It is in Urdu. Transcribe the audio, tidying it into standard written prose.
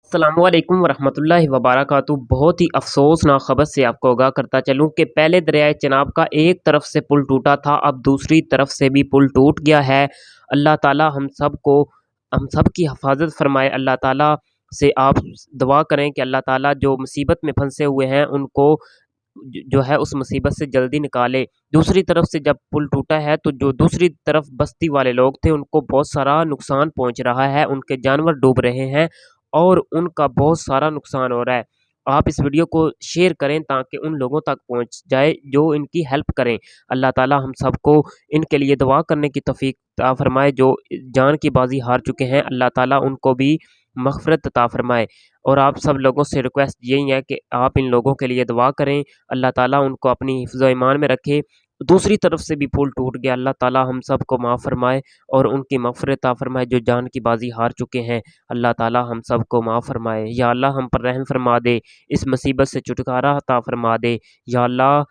السلام علیکم ورحمۃ اللہ وبرکاتہ۔ بہت ہی افسوسناک خبر سے آپ کو آگاہ کرتا چلوں کہ پہلے دریائے چناب کا ایک طرف سے پل ٹوٹا تھا، اب دوسری طرف سے بھی پل ٹوٹ گیا ہے۔ اللہ تعالی ہم سب کی حفاظت فرمائے۔ اللہ تعالی سے آپ دعا کریں کہ اللہ تعالی جو مصیبت میں پھنسے ہوئے ہیں ان کو جو ہے اس مصیبت سے جلدی نکالے۔ دوسری طرف سے جب پل ٹوٹا ہے تو جو دوسری طرف بستی والے لوگ تھے ان کو بہت سارا نقصان پہنچ رہا ہے، ان کے جانور ڈوب رہے ہیں اور ان کا بہت سارا نقصان ہو رہا ہے۔ آپ اس ویڈیو کو شیئر کریں تاکہ ان لوگوں تک پہنچ جائے جو ان کی ہیلپ کریں۔ اللہ تعالی ہم سب کو ان کے لیے دعا کرنے کی توفیق عطا فرمائے۔ جو جان کی بازی ہار چکے ہیں اللہ تعالی ان کو بھی مغفرت عطا فرمائے۔ اور آپ سب لوگوں سے ریکویسٹ یہی ہے کہ آپ ان لوگوں کے لیے دعا کریں، اللہ تعالی ان کو اپنی حفظ و ایمان میں رکھے۔ دوسری طرف سے بھی پل ٹوٹ گیا، اللہ تعالی ہم سب کو معاف فرمائے اور ان کی مغفرت عطا فرمائے جو جان کی بازی ہار چکے ہیں۔ اللہ تعالی ہم سب کو معاف فرمائے۔ یا اللہ ہم پر رحم فرما دے، اس مصیبت سے چھٹکارا عطا فرما دے۔ یا اللہ